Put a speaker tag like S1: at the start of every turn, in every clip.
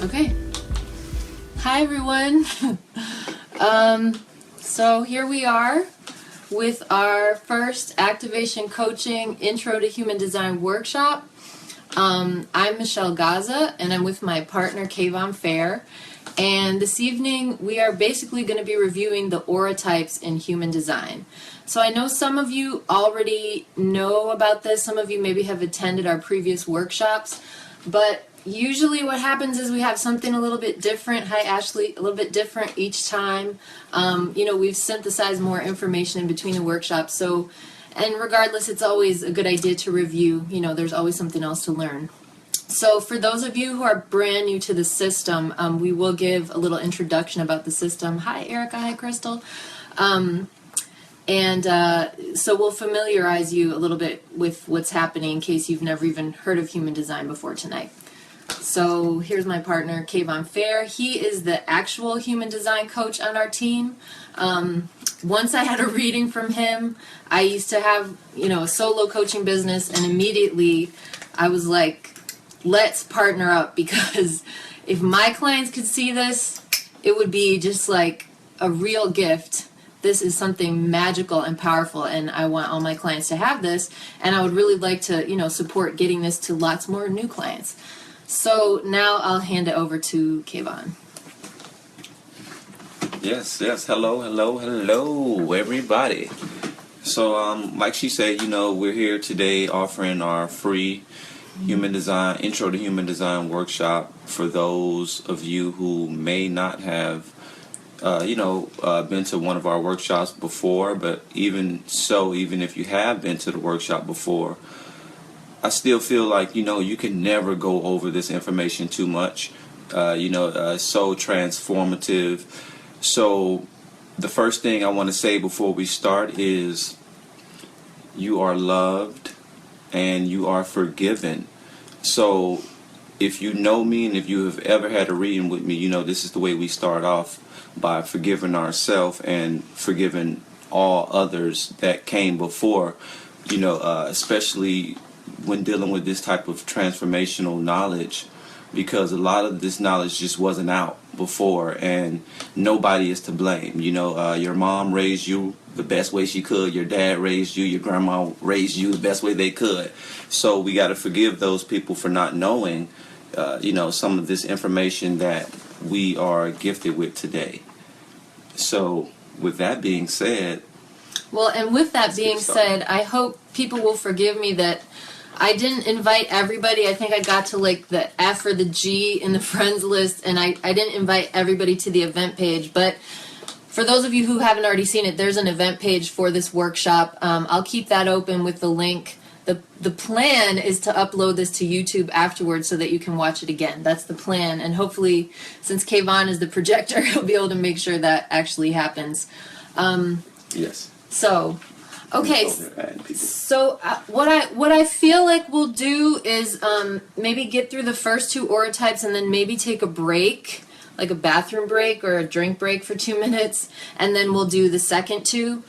S1: Okay. Hi everyone. So here we are with our first activation coaching intro to human design workshop. I'm Michelle Gaza and I'm with my partner Kevone Fair. And this evening we are basically going to be reviewing the aura types in human design. So I know some of you already know about this. Some of you maybe have attended our previous workshops, but usually what happens is we have something a little bit different. Hi Ashley, a little bit different each time. We've synthesized more information in between the workshops. So, and regardless, it's always a good idea to review. There's always something else to learn. So for those of you who are brand new to the system, we will give a little introduction about the system. Hi Erica, hi Crystal. So we'll familiarize you a little bit with what's happening in case you've never even heard of human design before tonight. So here's my partner, Kevone Fair. He is the actual human design coach on our team. Once I had a reading from him, I used to have, a solo coaching business, and immediately I was like, let's partner up, because if my clients could see this, it would be just like a real gift. This is something magical and powerful, and I want all my clients to have this, and I would really like to, support getting this to lots more new clients. So now I'll hand it over to Kevone.
S2: Yes. Hello, everybody. So, like she said, we're here today offering our free human design, intro to human design workshop for those of you who may not have, been to one of our workshops before. But even if you have been to the workshop before, I still feel like, you can never go over this information too much. So transformative. So the first thing I want to say before we start is you are loved and you are forgiven. So if you know me and if you have ever had a reading with me, this is the way we start off, by forgiving ourselves and forgiving all others that came before, especially when dealing with this type of transformational knowledge, because a lot of this knowledge just wasn't out before, and nobody is to blame. Your mom raised you the best way she could, your dad raised you, your grandma raised you the best way they could. So we got to forgive those people for not knowing some of this information that we are gifted with today. So with that being said,
S1: I hope people will forgive me that I didn't invite everybody. I think I got to like the F or the G in the friends list, and I didn't invite everybody to the event page. But for those of you who haven't already seen it, there's an event page for this workshop. I'll keep that open with the link. The plan is to upload this to YouTube afterwards so that you can watch it again. That's the plan. And hopefully, since Kevone is the projector, he'll be able to make sure that actually happens.
S2: Yes.
S1: So... Okay, so what I feel like we'll do is maybe get through the first two aura types and then maybe take a break, like a bathroom break or a drink break for 2 minutes, and then we'll do the second two.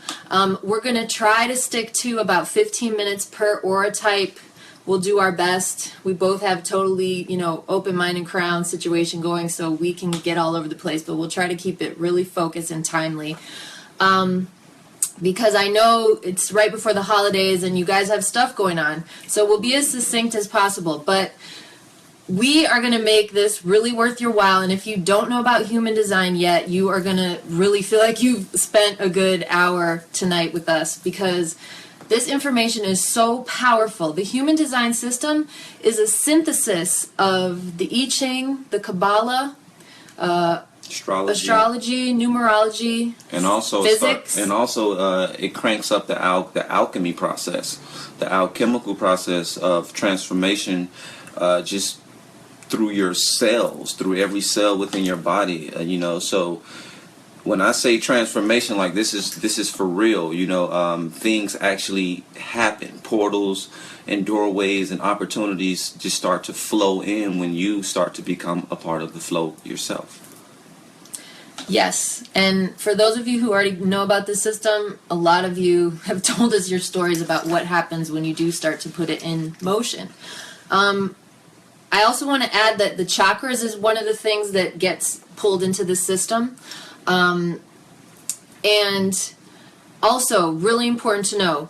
S1: We're going to try to stick to about 15 minutes per aura type. We'll do our best. We both have totally, open mind and crown situation going, so we can get all over the place, but we'll try to keep it really focused and timely. Because I know it's right before the holidays and you guys have stuff going on. So we'll be as succinct as possible. But we are going to make this really worth your while. And if you don't know about human design yet, you are going to really feel like you've spent a good hour tonight with us, because this information is so powerful. The human design system is a synthesis of the I Ching, the Kabbalah, astrology, numerology,
S2: and also
S1: physics,
S2: it cranks up the alchemy process, the alchemical process of transformation, just through your cells, through every cell within your body. So when I say transformation, like this is for real. Things actually happen. Portals and doorways and opportunities just start to flow in when you start to become a part of the flow yourself.
S1: Yes, and for those of you who already know about this system, a lot of you have told us your stories about what happens when you do start to put it in motion. I also want to add that the chakras is one of the things that gets pulled into the system. And also, really important to know,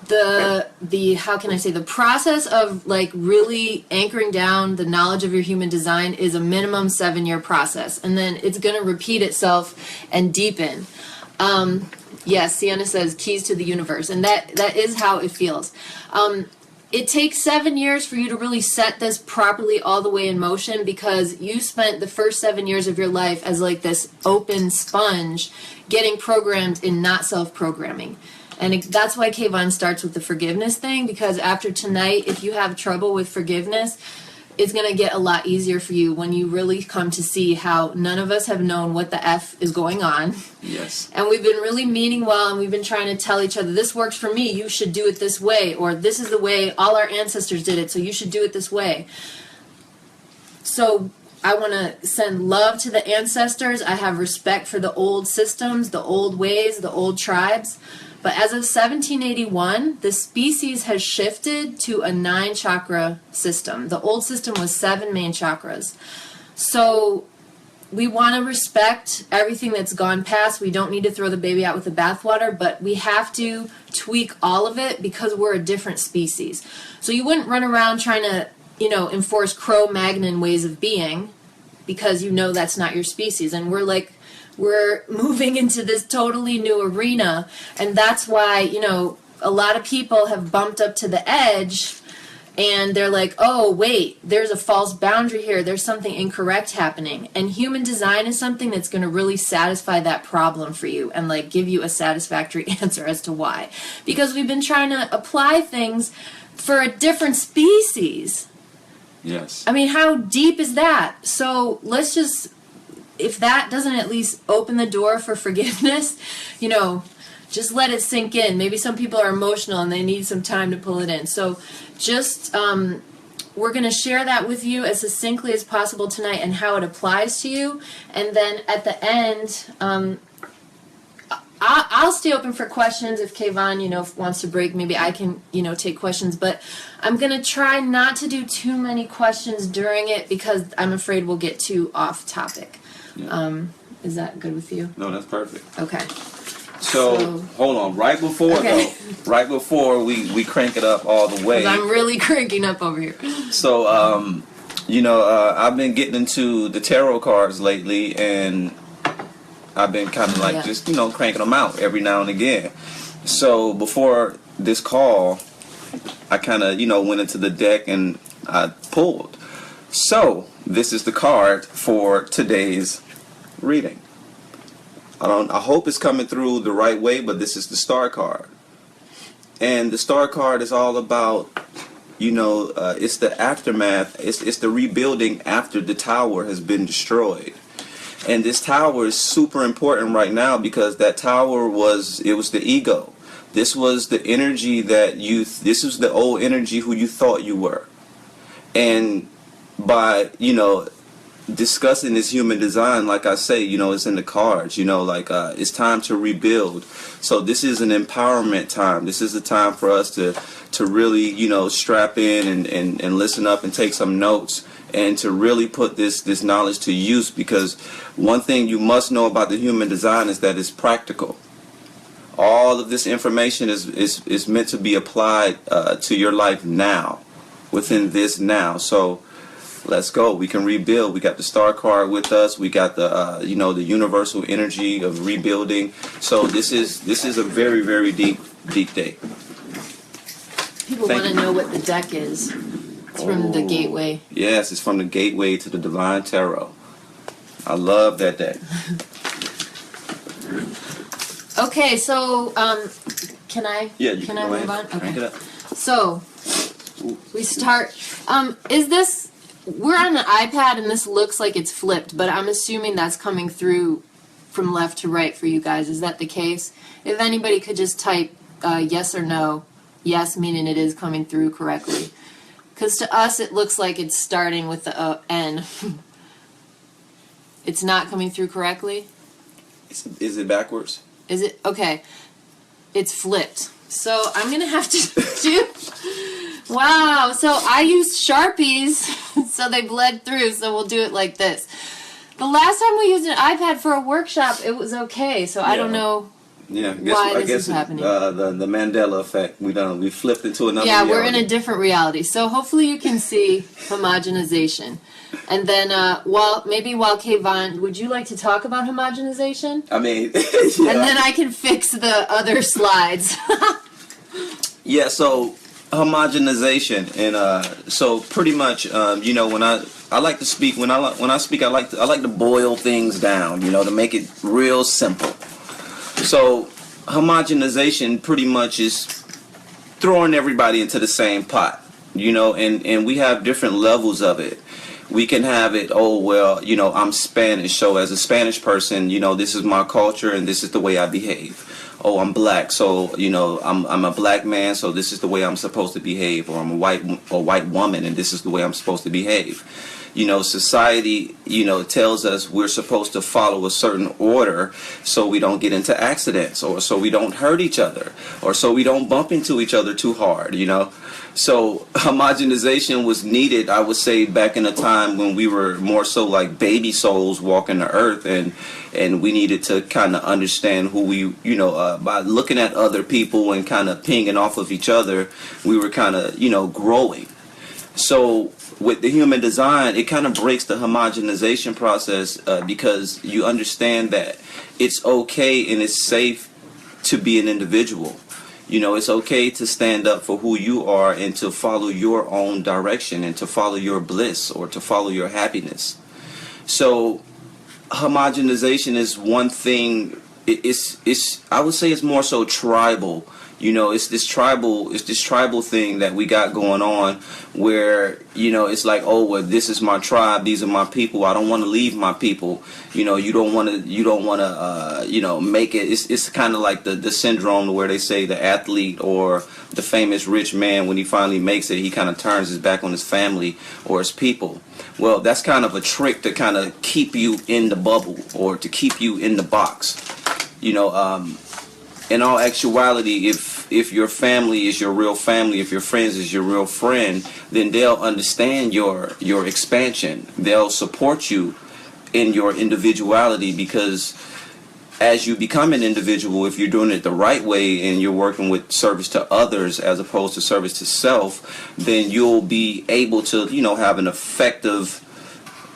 S1: the how can I say, the process of like really anchoring down the knowledge of your human design is a minimum 7-year process, and then it's going to repeat itself and deepen. Yes, Sienna says keys to the universe, and that is how it feels. It takes 7 years for you to really set this properly all the way in motion, because you spent the first 7 years of your life as like this open sponge getting programmed in not self-programming. And that's why Kevone starts with the forgiveness thing, because after tonight, if you have trouble with forgiveness, it's going to get a lot easier for you when you really come to see how none of us have known what the F is going on.
S2: Yes.
S1: And we've been really meaning well, and we've been trying to tell each other, this works for me, you should do it this way, or this is the way all our ancestors did it, so you should do it this way. So I want to send love to the ancestors. I have respect for the old systems, the old ways, the old tribes. But as of 1781, the species has shifted to a 9-chakra system. The old system was 7 main chakras. So we want to respect everything that's gone past. We don't need to throw the baby out with the bathwater, but we have to tweak all of it because we're a different species. So you wouldn't run around trying to, enforce Cro-Magnon ways of being, because that's not your species. And we're moving into this totally new arena, and that's why, a lot of people have bumped up to the edge, and they're like, oh, wait, there's a false boundary here, there's something incorrect happening. And human design is something that's going to really satisfy that problem for you and, give you a satisfactory answer as to why. Because we've been trying to apply things for a different species.
S2: Yes.
S1: I mean, how deep is that? So let's just... if that doesn't at least open the door for forgiveness, just let it sink in. Maybe some people are emotional and they need some time to pull it in. So just, we're going to share that with you as succinctly as possible tonight and how it applies to you. And then at the end, I'll stay open for questions if Kevone, wants to break. Maybe I can, take questions. But I'm going to try not to do too many questions during it because I'm afraid we'll get too off topic.
S2: Yeah.
S1: Is that good with you?
S2: No, that's perfect.
S1: Okay.
S2: So hold on, right before we crank it up all the way.
S1: I'm really cranking up over here.
S2: So I've been getting into the tarot cards lately, and I've been kind of just cranking them out every now and again. So before this call, I kind of went into the deck and I pulled. So this is the card for today's reading. I hope it's coming through the right way, but this is the star card. And the star card is all about, it's the aftermath, it's the rebuilding after the tower has been destroyed. And this tower is super important right now because that tower was the ego. This was the energy this was the old energy who you thought you were. And by, discussing this human design, like I say, it's in the cards, it's time to rebuild. So this is an empowerment time. This is a time for us to really, strap in and listen up and take some notes and to really put this knowledge to use, because one thing you must know about the human design is that it's practical. All of this information is meant to be applied to your life now, within this now. So let's go. We can rebuild. We got the star card with us. We got the the universal energy of rebuilding. So this is a very, very deep day.
S1: People want to know what the deck is. It's from the Gateway.
S2: Yes, it's from the Gateway to the Divine Tarot. I love that deck.
S1: Okay, so can I?
S2: Yeah, you
S1: can
S2: can
S1: I
S2: go
S1: move
S2: ahead.
S1: on?
S2: Crank
S1: Okay.
S2: it up.
S1: So we start. Is this? We're on an iPad and this looks like it's flipped, but I'm assuming that's coming through from left to right for you guys. Is that the case? If anybody could just type yes or no. Yes, meaning it is coming through correctly. Because to us it looks like it's starting with the N. It's not coming through correctly?
S2: Is it backwards?
S1: Is it? Okay. It's flipped. So I'm going to have to do Wow, so I used Sharpies, so they bled through, so we'll do it like this. The last time we used an iPad for a workshop, it was okay, so I don't know why this is happening.
S2: The Mandela effect. We flipped into another
S1: Yeah,
S2: reality.
S1: we're in a different reality. So hopefully you can see homogenization. And then while Kevone, would you like to talk about homogenization?
S2: I mean,
S1: yeah. And then I can fix the other slides.
S2: Yeah, so homogenization, and so pretty much, you know, when I like to speak, when I speak, I like to boil things down, you know, to make it real simple. So homogenization pretty much is throwing everybody into the same pot, you know, and we have different levels of it. We can have it, oh, well, you know, I'm Spanish, so as a Spanish person, you know, this is my culture and this is the way I behave. Oh, I'm black, so, you know, I'm a black man, so this is the way I'm supposed to behave. Or I'm a white woman, and this is the way I'm supposed to behave. You know, society, you know, tells us we're supposed to follow a certain order so we don't get into accidents, or so we don't hurt each other, or so we don't bump into each other too hard, you know. So homogenization was needed, I would say, back in a time when we were more so like baby souls walking the earth, and we needed to kind of understand who we, you know, by looking at other people and kind of pinging off of each other, we were kind of, you know, growing. So with the human design, it kind of breaks the homogenization process because you understand that it's okay and it's safe to be an individual. You know, it's okay to stand up for who you are and to follow your own direction and to follow your bliss or to follow your happiness. So homogenization is one thing. It's I would say it's more so tribal. You know, it's this tribal thing that we got going on where, you know, it's like, oh, well, this is my tribe, these are my people, I don't want to leave my people. You know, you don't want to you know, make it. It's kind of like the syndrome where they say the athlete or the famous rich man, when he finally makes it, he kind of turns his back on his family or his people. Well, that's kind of a trick to kind of keep you in the bubble or to keep you in the box. You know, in all actuality, if your family is your real family, if your friends is your real friend, then they'll understand your expansion. They'll support you in your individuality, because as you become an individual, if you're doing it the right way and you're working with service to others as opposed to service to self, then you'll be able to, you know, have an effective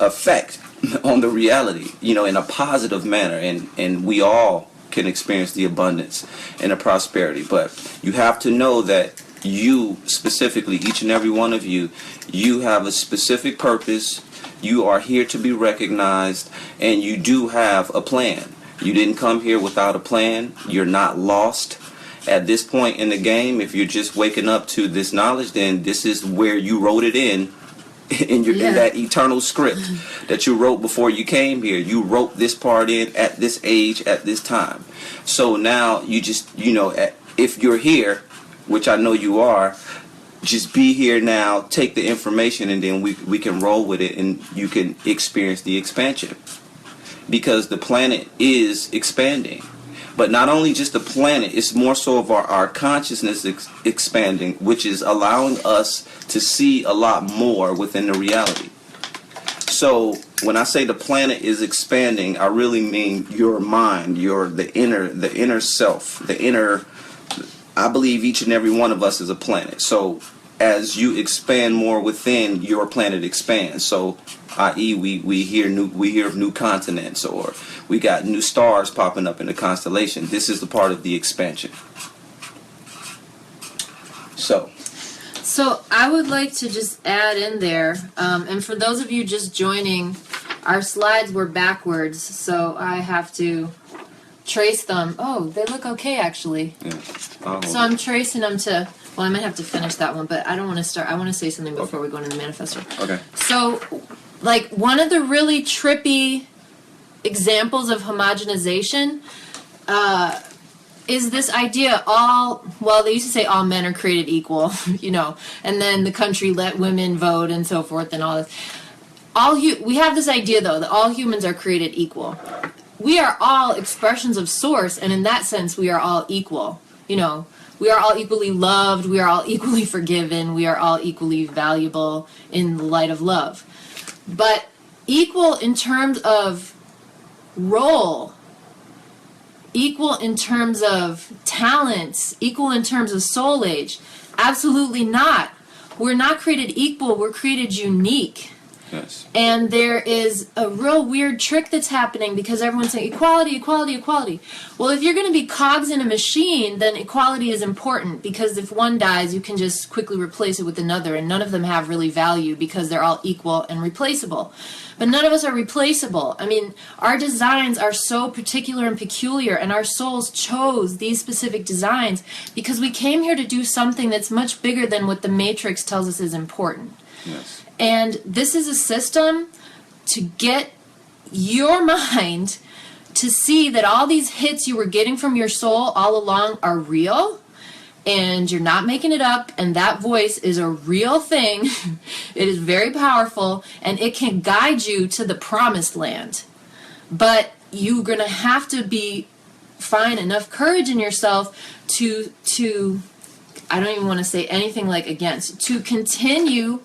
S2: effect on the reality, you know, in a positive manner, and we all can experience the abundance and the prosperity. But you have to know that you specifically, each and every one of you, you have a specific purpose. You are here to be recognized, and you do have a plan. You didn't come here without a plan. You're not lost. At this point in the game, if you're just waking up to this knowledge, then this is where you wrote it in that eternal script that you wrote before you came here. You wrote this part in at this age, at this time. So now you just, you know, if you're here, which I know you are, just be here now, take the information, and then we can roll with it, and you can experience the expansion. Because the planet is expanding. But not only just the planet, it's more so of our consciousness expanding, which is allowing us to see a lot more within the reality. So when I say the planet is expanding, I really mean your mind, the inner self, I believe each and every one of us is a planet. So as you expand more within, your planet expands. So i.e. we hear of new continents, or we got new stars popping up in the constellation. This is the part of the expansion. So
S1: I would like to just add in there, and for those of you just joining, our slides were backwards, so I have to trace them. Oh, they look okay, actually.
S2: Yeah.
S1: So I'm tracing them to, well, I might have to finish that one, but I don't want to start. I want to say something before we go into the manifesto.
S2: Okay.
S1: So, like, one of the really trippy examples of homogenization is this idea they used to say all men are created equal, you know, and then the country let women vote and so forth and all this. We have this idea, though, that all humans are created equal. We are all expressions of source, and in that sense, we are all equal. You know, we are all equally loved, we are all equally forgiven, we are all equally valuable in the light of love. But equal in terms of role, equal in terms of talents, equal in terms of soul age, absolutely not. We're not created equal, we're created unique.
S2: Yes.
S1: And there is a real weird trick that's happening because everyone's saying equality, equality, equality. Well, if you're going to be cogs in a machine, then equality is important, because if one dies, you can just quickly replace it with another, and none of them have really value because they're all equal and replaceable. But none of us are replaceable. I mean, our designs are so particular and peculiar, and our souls chose these specific designs because we came here to do something that's much bigger than what the Matrix tells us is important.
S2: Yes.
S1: And this is a system to get your mind to see that all these hits you were getting from your soul all along are real, and you're not making it up, and that voice is a real thing. It is very powerful, and it can guide you to the promised land. But you're going to have to find enough courage in yourself to I don't even want to say anything like against, to continue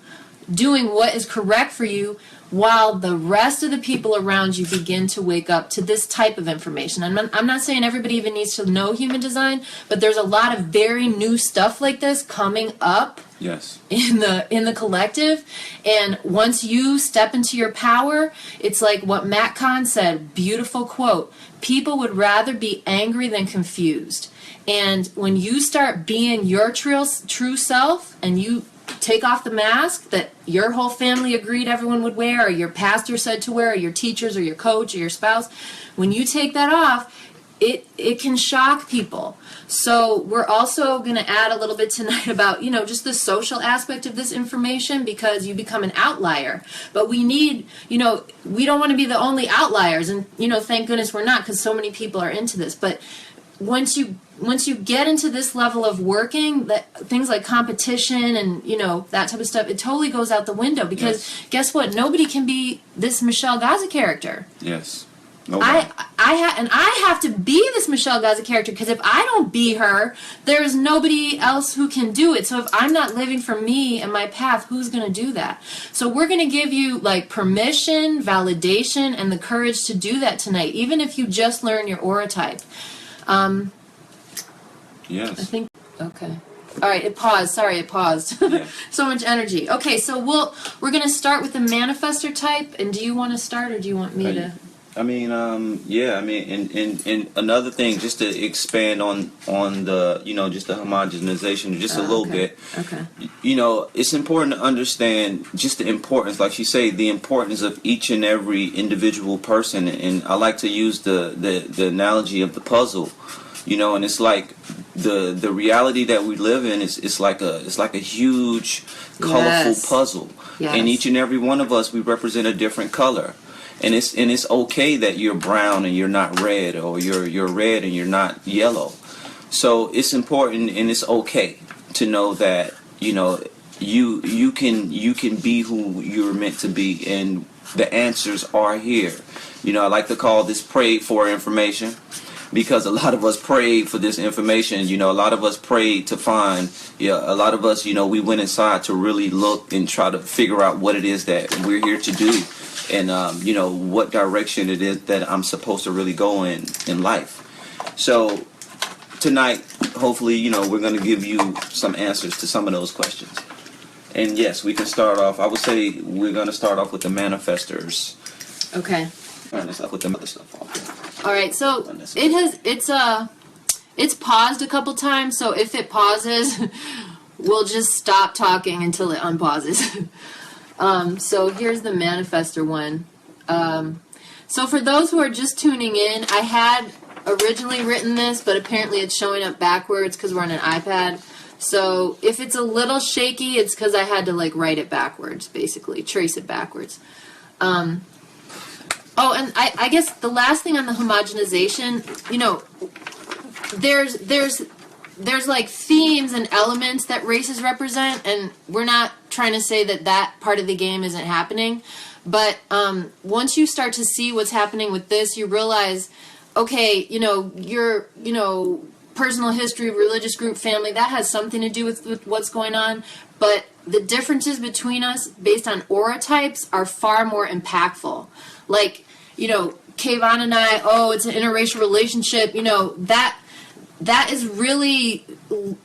S1: doing what is correct for you while the rest of the people around you begin to wake up to this type of information. I'm not saying everybody even needs to know human design, but there's a lot of very new stuff like this coming up.
S2: Yes.
S1: In the collective, and once you step into your power, it's like what Matt Kahn said, beautiful quote, people would rather be angry than confused. And when you start being your true self, and you take off the mask that your whole family agreed everyone would wear, or your pastor said to wear, or your teachers, or your coach, or your spouse, when you take that off, it can shock people. So we're also going to add a little bit tonight about, just the social aspect of this information, because you become an outlier. But we need, we don't want to be the only outliers, and, thank goodness we're not, because so many people are into this. But once you get into this level of working, that things like competition and that type of stuff, it totally goes out the window, because guess what? Nobody can be this Michelle Gaza character.
S2: Yes.
S1: I have to be this Michelle Gaza character, because if I don't be her, there's nobody else who can do it. So if I'm not living for me and my path, who's going to do that? So we're going to give you permission, validation, and the courage to do that tonight, even if you just learn your aura type.
S2: Yes.
S1: I think, okay. All right, it paused. Sorry, it paused.
S2: Yeah.
S1: So much energy. Okay, so we're going to start with the manifestor type, and do you want to start, or do you want me to?
S2: And another thing, just to expand on the, just the homogenization just a little bit.
S1: Okay.
S2: It's important to understand just the importance, like you say, the importance of each and every individual person. And I like to use the analogy of the puzzle, and it's like the reality that we live in is like a huge, colorful puzzle.
S1: Yes.
S2: And each and every one of us, we represent a different color. And it's okay that you're brown and you're not red, or you're red and you're not yellow. So it's important, and it's okay to know that you can be who you're meant to be, and the answers are here. I like to call this prayed for information, because a lot of us prayed for this information. A lot of us prayed to find. A lot of us, we went inside to really look and try to figure out what it is that we're here to do. And what direction it is that I'm supposed to really go in life. So tonight, hopefully, we're going to give you some answers to some of those questions. And yes, we can start off. I would say we're going to start off with the manifestors.
S1: Okay.
S2: All right, let's start with the other stuff.
S1: All right. So it's paused a couple times. So if it pauses, we'll just stop talking until it unpauses. So here's the manifestor one. So for those who are just tuning in, I had originally written this, but apparently it's showing up backwards because we're on an iPad. So if it's a little shaky, it's because I had to write it backwards, basically, trace it backwards. And I guess the last thing on the homogenization, there's themes and elements that races represent, and we're not trying to say that part of the game isn't happening, but once you start to see what's happening with this, you realize, okay, you're personal history, religious group, family, that has something to do with what's going on. But the differences between us based on aura types are far more impactful. Like, you know, Kevone and I, oh, it's an interracial relationship, you know, that is really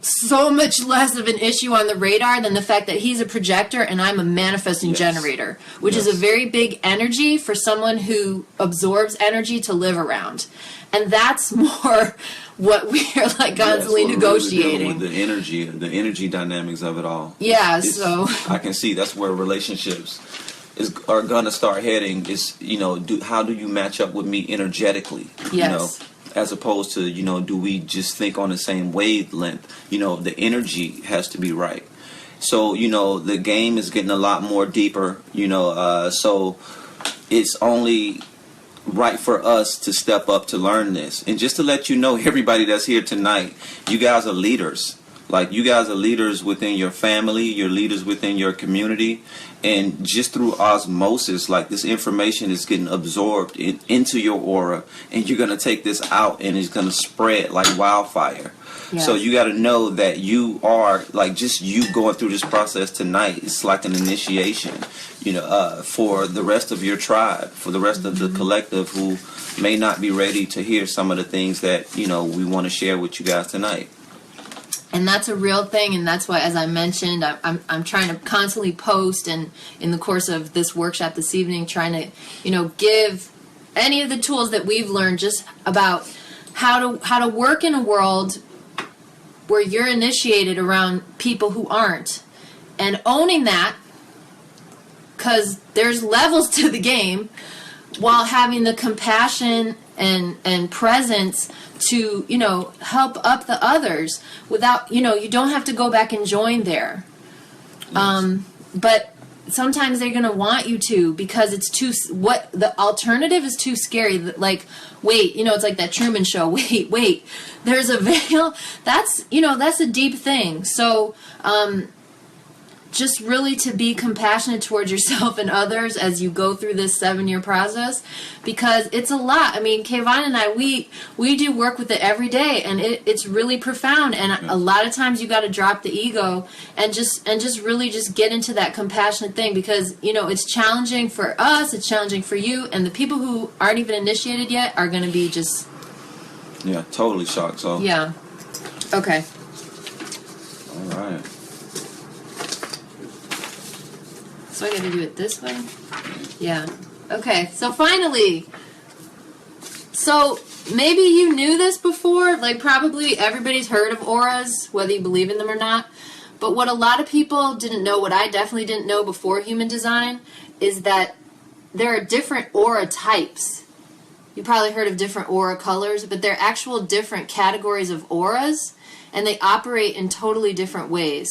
S1: so much less of an issue on the radar than the fact that he's a projector and I'm a manifesting generator, which is a very big energy for someone who absorbs energy to live around. And that's more what we are like constantly negotiating.
S2: With the energy dynamics of it all.
S1: Yeah, so
S2: I can see that's where relationships are gonna start heading. Is, you know, how do you match up with me energetically?
S1: Yes.
S2: You know, as opposed to, you know, do we just think on the same wavelength? You know, the energy has to be right. So, you know, the game is getting a lot more deeper, you know, so it's only right for us to step up to learn this. And just to let you know, everybody that's here tonight, you guys are leaders. Like, you guys are leaders within your family, you're leaders within your community, and just through osmosis, like, this information is getting absorbed into your aura, and you're going to take this out and it's going to spread like wildfire. Yes. So you got to know that you are, like, just you going through this process tonight, it's like an initiation, you know, for the rest of your tribe, for the rest of the collective who may not be ready to hear some of the things that, you know, we want to share with you guys tonight.
S1: And that's a real thing, and that's why, as I mentioned, I'm trying to constantly post, and in the course of this workshop this evening, trying to, you know, give any of the tools that we've learned just about how to work in a world where you're initiated around people who aren't, and owning that, because there's levels to the game, while having the compassion and presence to, you know, help up the others without, you know, you don't have to go back and join there. Yes. But sometimes they're going to want you to, because it's too, what the alternative is too scary. Like, wait, you know, it's like that Truman Show. Wait, there's a veil. That's, you know, that's a deep thing. So, just really to be compassionate towards yourself and others as you go through this 7-year process, because it's a lot. I mean, Kevone and I, we do work with it every day, and it's really profound. And a lot of times you got to drop the ego and just really just get into that compassionate thing, because, you know, it's challenging for us, it's challenging for you, and the people who aren't even initiated yet are going to be just
S2: totally shocked. So
S1: yeah, okay,
S2: all right.
S1: So I got to do it this way? Yeah. Okay, so finally, so maybe you knew this before, like probably everybody's heard of auras, whether you believe in them or not, but what a lot of people didn't know, what I definitely didn't know before human design, is that there are different aura types. You probably heard of different aura colors, but they're actual different categories of auras, and they operate in totally different ways. So